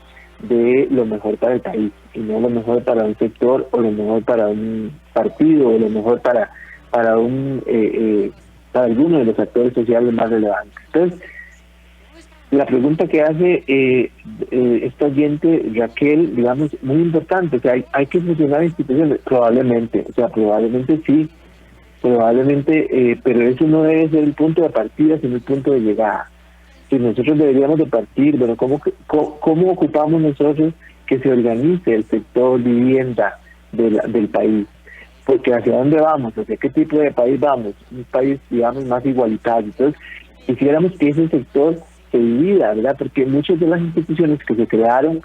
lo mejor para el país, y no lo mejor para un sector, o lo mejor para un partido, o lo mejor para alguno de los actores sociales más relevantes. Entonces, la pregunta que hace esta oyente, Raquel, digamos, muy importante, o sea, hay que funcionar instituciones, probablemente sí, pero eso no debe ser el punto de partida, sino el punto de llegada. Si nosotros deberíamos de partir, bueno, ¿cómo ocupamos nosotros que se organice el sector vivienda del país? Porque ¿hacia dónde vamos? ¿Hacia qué tipo de país vamos? Un país, digamos, más igualitario. Entonces, quisiéramos que ese sector se divida, ¿verdad? Porque muchas de las instituciones que se crearon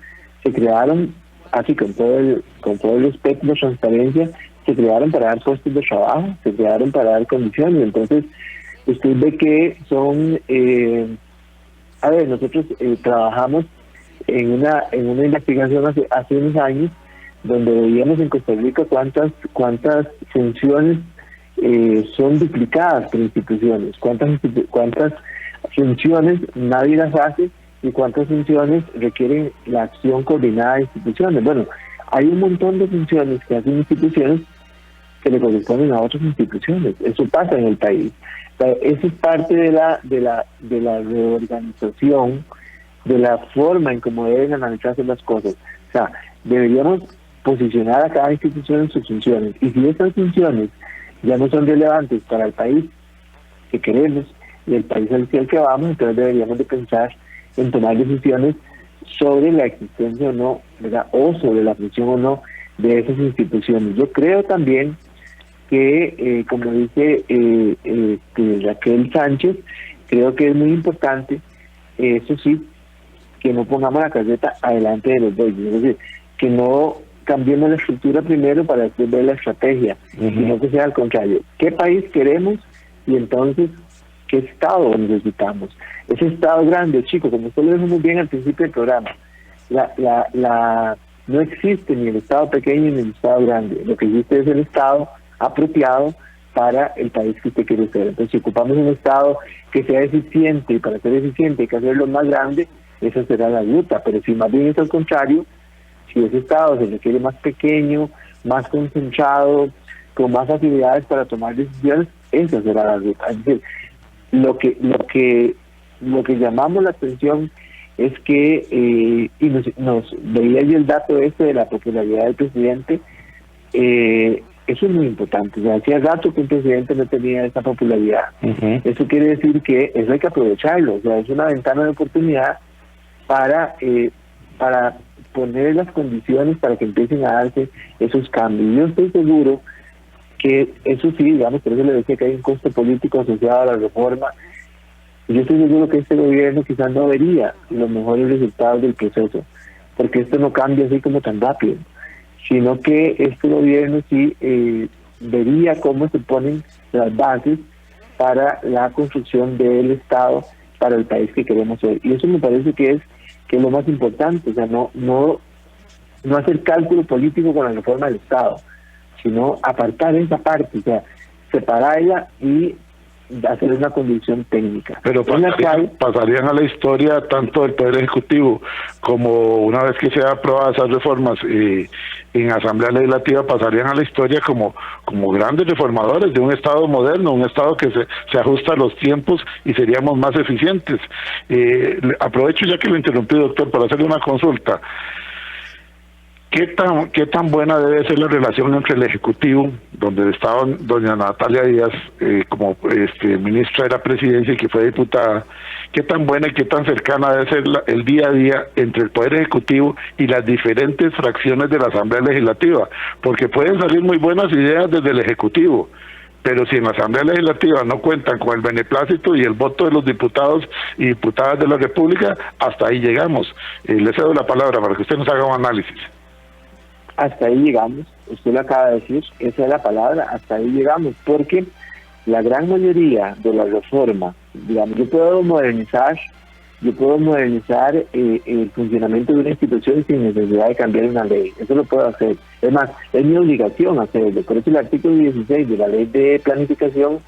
así con todo el respeto de transparencia, se crearon para dar puestos de trabajo, se crearon para dar condiciones. Entonces, usted ve que son... nosotros trabajamos en una investigación hace unos años, donde veíamos en Costa Rica cuántas funciones son duplicadas por instituciones, cuántas funciones nadie las hace y cuántas funciones requieren la acción coordinada de instituciones. Bueno, hay un montón de funciones que hacen instituciones que le corresponden a otras instituciones. Eso pasa en el país. Eso es parte de la reorganización, de la forma en cómo deben analizarse las cosas. O sea, deberíamos posicionar a cada institución en sus funciones. Y si estas funciones ya no son relevantes para el país que queremos y el país al que vamos, entonces deberíamos de pensar en tomar decisiones sobre la existencia o no, ¿verdad? O sobre la función o no de esas instituciones. Yo creo también que, como dice Raquel Sánchez, creo que es muy importante, eso sí, que no pongamos la caseta adelante de los bueyes, es decir, que no cambiemos la estructura primero para después ver la estrategia, sino que sea al contrario. ¿Qué país queremos? Y entonces, ¿qué Estado necesitamos? Ese Estado grande o chico, como usted lo dijo muy bien al principio del programa, no existe ni el Estado pequeño ni el Estado grande. Lo que existe es el Estado apropiado para el país que usted quiere ser. Entonces, si ocupamos un Estado que sea eficiente, y para ser eficiente hay que hacerlo más grande, esa será la ruta. Pero si más bien es al contrario, si ese Estado se requiere más pequeño, más concentrado, con más facilidades para tomar decisiones, esa será la ruta. Es decir, lo que llamamos la atención es que, y nos veía yo el dato de la popularidad del presidente, eso es muy importante. O sea, hacía rato que un presidente no tenía esa popularidad. Eso quiere decir que eso hay que aprovecharlo. O sea, es una ventana de oportunidad para poner las condiciones para que empiecen a darse esos cambios. Yo estoy seguro que eso sí, digamos, por eso le decía que hay un costo político asociado a la reforma. Yo estoy seguro que este gobierno quizás no vería los mejores resultados del proceso, porque esto no cambia así como tan rápido, sino que este gobierno sí vería cómo se ponen las bases para la construcción del Estado para el país que queremos ser. Y eso me parece que es lo más importante. O sea, no hacer cálculo político con la reforma del Estado, sino apartar esa parte, o sea, separarla y hacer una condición técnica. Pero pasarían a la historia tanto del Poder Ejecutivo como una vez que sean aprobadas esas reformas en Asamblea Legislativa, pasarían a la historia como grandes reformadores de un Estado moderno, un Estado que se ajusta a los tiempos y seríamos más eficientes. Aprovecho ya que lo interrumpí, doctor, para hacerle una consulta. ¿Qué tan buena debe ser la relación entre el Ejecutivo, donde estaba doña Natalia Díaz como ministra de la Presidencia y que fue diputada? ¿Qué tan buena y qué tan cercana debe ser el día a día entre el Poder Ejecutivo y las diferentes fracciones de la Asamblea Legislativa? Porque pueden salir muy buenas ideas desde el Ejecutivo, pero si en la Asamblea Legislativa no cuentan con el beneplácito y el voto de los diputados y diputadas de la República, hasta ahí llegamos. Le cedo la palabra para que usted nos haga un análisis. Hasta ahí llegamos, usted lo acaba de decir, esa es la palabra, hasta ahí llegamos, porque la gran mayoría de la reforma, digamos, yo puedo modernizar el funcionamiento de una institución sin necesidad de cambiar una ley, eso lo puedo hacer, es más, es mi obligación hacerlo. Por eso el artículo 16 de la ley de planificación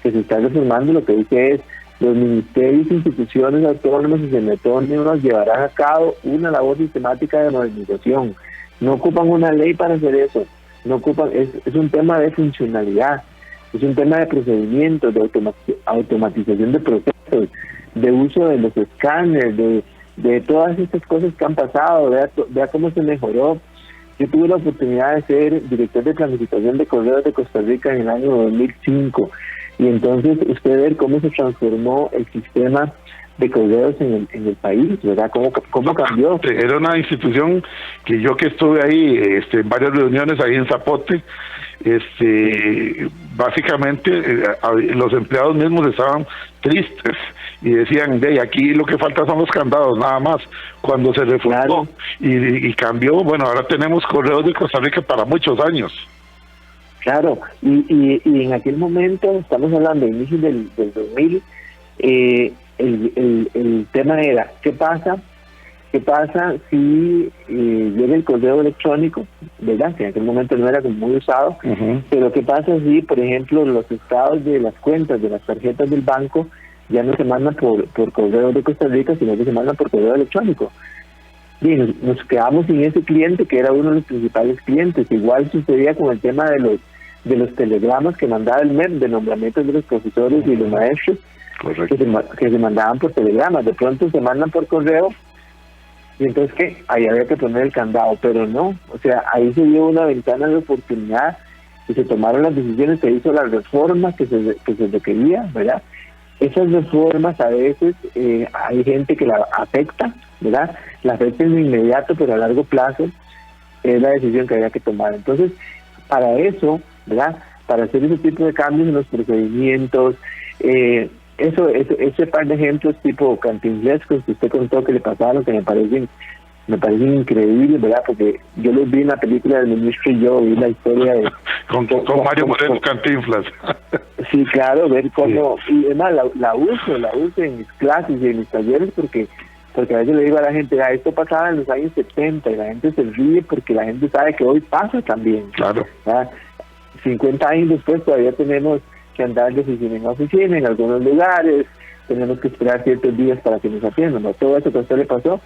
que se está reformando lo que dice es: los ministerios e instituciones autónomas y semiautónomas llevarán a cabo una labor sistemática de modernización. No ocupan una ley para hacer eso, no ocupan, es un tema de funcionalidad, es un tema de procedimientos, de automatización de procesos, de uso de los escáneres, de todas estas cosas que han pasado, vea cómo se mejoró. Yo tuve la oportunidad de ser director de planificación de Correos de Costa Rica en el año 2005, y entonces usted ve cómo se transformó el sistema de correos en el país, ¿verdad? ¿Cómo cambió? Era una institución que yo que estuve ahí en varias reuniones ahí en Zapote, básicamente los empleados mismos estaban tristes y decían: de aquí lo que falta son los candados, nada más. Cuando se reformó, claro, y cambió, bueno, ahora tenemos Correos de Costa Rica para muchos años. Claro, y en aquel momento, estamos hablando de inicio del 2000, el tema era: ¿qué pasa si llega el correo electrónico, verdad? Que en aquel momento no era como muy usado, pero ¿qué pasa si, por ejemplo, los estados de las cuentas de las tarjetas del banco ya no se mandan por correo de Costa Rica, sino que se mandan por correo electrónico? Y nos quedamos sin ese cliente que era uno de los principales clientes. Igual sucedía con el tema de los telegramas que mandaba el MEP, de nombramientos de los profesores y los maestros, que se mandaban por telegramas. De pronto se mandan por correo, y entonces ¿qué? Ahí había que poner el candado, pero no, o sea, ahí se dio una ventana de oportunidad y se tomaron las decisiones, se hizo la reforma que se requería, ¿verdad? esas reformas a veces hay gente que la afecta, ¿verdad? La afecta en lo inmediato, pero a largo plazo es la decisión que había que tomar. Entonces, para eso, ¿verdad? Para hacer ese tipo de cambios en los procedimientos, ese par de ejemplos tipo cantinflescos que usted contó que le pasaron, que me parecen increíbles, ¿verdad? Porque yo los vi en la película del ministro y yo vi la historia de... con Mario Moreno Cantinflas. Sí, claro, ver cómo... Sí. Y además la uso en mis clases y en mis talleres porque a veces le digo a la gente, esto pasaba en los años 70 y la gente se ríe porque la gente sabe que hoy pasa también. Claro. 50 años después todavía tenemos que andar de oficina en oficina en algunos lugares, tenemos que esperar ciertos días para que nos atiendan, ¿no? Todo eso que a usted le pasó,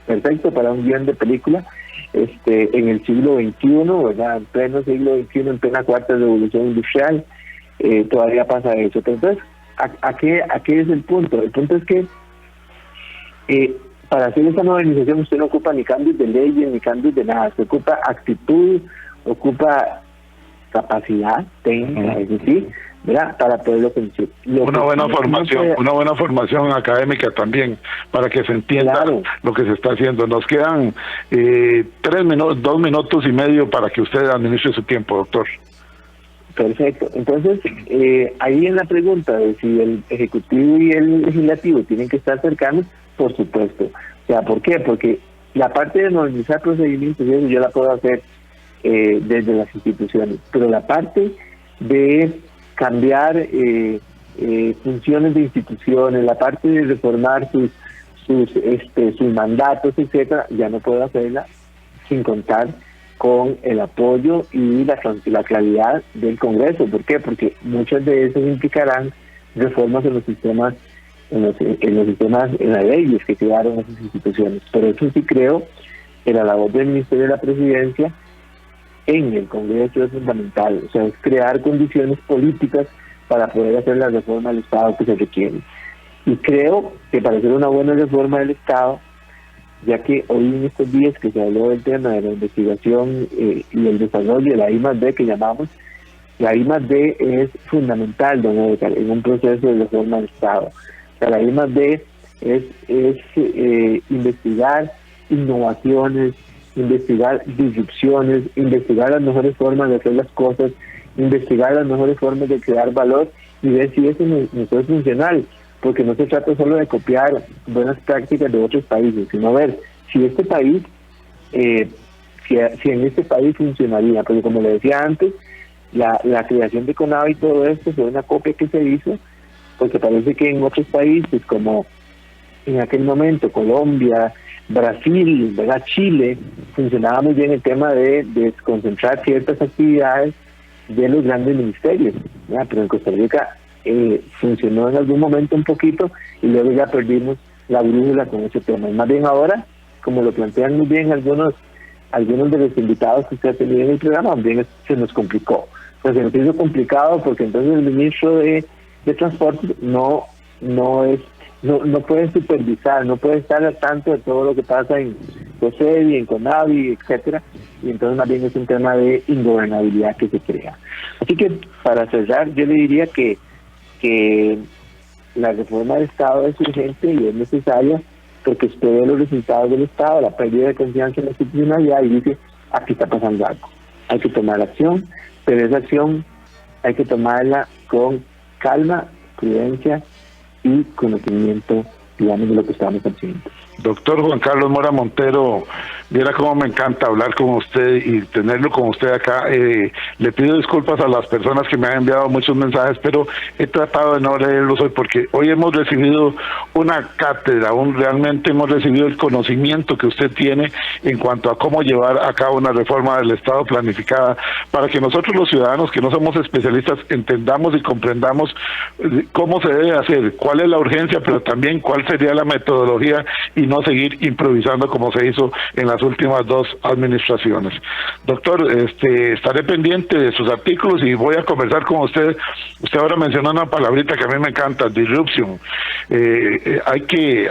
perfecto para un guión de película, en el siglo XXI, ¿verdad? En pleno siglo XXI, en plena cuarta revolución industrial, todavía pasa eso. Pero entonces, ¿a qué es el punto? El punto es que para hacer esa modernización usted no ocupa ni cambios de leyes, ni cambios de nada, se ocupa actitud, ocupa capacidad técnica, es decir, ¿verdad? Para poderlo conseguir. Una buena formación académica también, para que se entienda lo que se está haciendo. Nos quedan 2 minutos y medio para que usted administre su tiempo, doctor. Perfecto. Entonces, ahí en la pregunta de si el Ejecutivo y el Legislativo tienen que estar cercanos, por supuesto. O sea, ¿por qué? Porque la parte de normalizar procedimientos, eso yo la puedo hacer desde las instituciones, pero la parte de cambiar funciones de instituciones, la parte de reformar sus mandatos, etcétera, ya no puedo hacerla sin contar con el apoyo y la claridad del Congreso. ¿Por qué? Porque muchas de esas implicarán reformas en los sistemas, en las leyes que crearon esas instituciones. Pero eso sí creo que la labor del Ministerio de la Presidencia en el Congreso es fundamental, o sea, es crear condiciones políticas para poder hacer la reforma del Estado que se requiere. Y creo que para hacer una buena reforma del Estado, ya que hoy en estos días que se habló del tema de la investigación y el desarrollo de la I+D que llamamos, la I+D es fundamental, don Edgar, en un proceso de reforma del Estado. O sea, la I+D es investigar innovaciones, investigar disrupciones, investigar las mejores formas de hacer las cosas, investigar las mejores formas de crear valor y ver si eso nos es funcional, porque no se trata solo de copiar buenas prácticas de otros países, sino ver si este país, si en este país funcionaría, porque como le decía antes, la creación de CONAVI y todo esto fue una copia que se hizo, porque parece que en otros países como en aquel momento Colombia, Brasil, ¿verdad? Chile, funcionaba muy bien el tema de desconcentrar ciertas actividades de los grandes ministerios, ¿verdad? Pero en Costa Rica funcionó en algún momento un poquito y luego ya perdimos la brújula con ese tema. Y más bien ahora, como lo plantean muy bien algunos de los invitados que usted ha tenido en el programa, también se nos complicó. Pues se nos hizo complicado porque entonces el ministro de Transporte no puede supervisar, no puede estar al tanto de todo lo que pasa en COSEBI, en CONAVI, etcétera, y entonces más bien es un tema de ingobernabilidad que se crea. Así que para cerrar, yo le diría que la reforma del Estado es urgente y es necesaria porque usted ve los resultados del Estado, la pérdida de confianza en la institucionalidad y dice, aquí está pasando algo. Hay que tomar acción, pero esa acción hay que tomarla con calma, prudencia y conocimiento, digamos, de lo que estamos haciendo. Doctor Juan Carlos Mora Montero, viera cómo me encanta hablar con usted y tenerlo con usted acá. Le pido disculpas a las personas que me han enviado muchos mensajes, pero he tratado de no leerlos hoy porque hoy hemos recibido una cátedra, realmente hemos recibido el conocimiento que usted tiene en cuanto a cómo llevar a cabo una reforma del Estado planificada para que nosotros los ciudadanos que no somos especialistas entendamos y comprendamos cómo se debe hacer, cuál es la urgencia, pero también cuál sería la metodología y no seguir improvisando como se hizo en las últimas 2 administraciones. Doctor, estaré pendiente de sus artículos y voy a conversar con usted. Usted ahora mencionó una palabrita que a mí me encanta, disruption. Hay que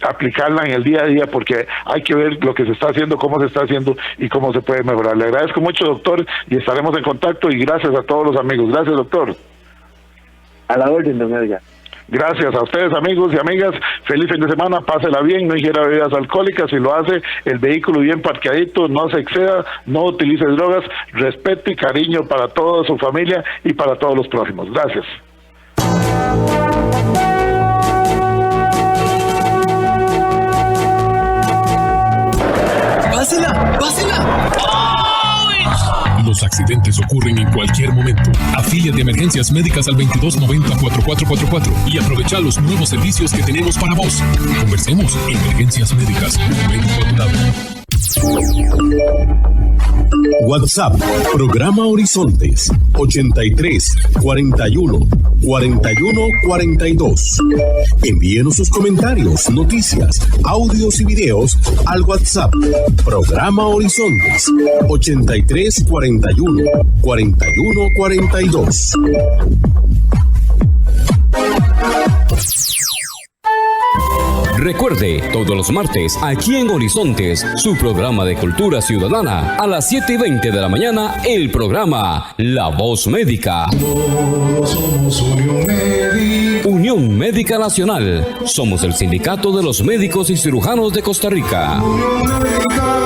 aplicarla en el día a día porque hay que ver lo que se está haciendo, cómo se está haciendo y cómo se puede mejorar. Le agradezco mucho, doctor, y estaremos en contacto y gracias a todos los amigos. Gracias, doctor. A la orden, don Edgar. Gracias a ustedes, amigos y amigas. Feliz fin de semana, pásela bien, no ingiera bebidas alcohólicas. Si lo hace, el vehículo bien parqueadito, no se exceda, no utilice drogas, respeto y cariño para toda su familia y para todos los próximos. Gracias. ¡Pásela! ¡Pásela! Los accidentes ocurren en cualquier momento. Afíliate a Emergencias Médicas al 2290-4444 y aprovecha los nuevos servicios que tenemos para vos. Conversemos. Emergencias Médicas. Un médico a tu lado. WhatsApp, programa Horizontes, 83 41 41 42. Envíenos sus comentarios, noticias, audios y videos al WhatsApp, programa Horizontes, 83 41 41 42. Recuerde, todos los martes, aquí en Horizontes, su programa de cultura ciudadana, a las 7:20 de la mañana, el programa La Voz Médica. Todos somos Unión Médica. Unión Médica Nacional. Somos el sindicato de los médicos y cirujanos de Costa Rica. Unión Médica.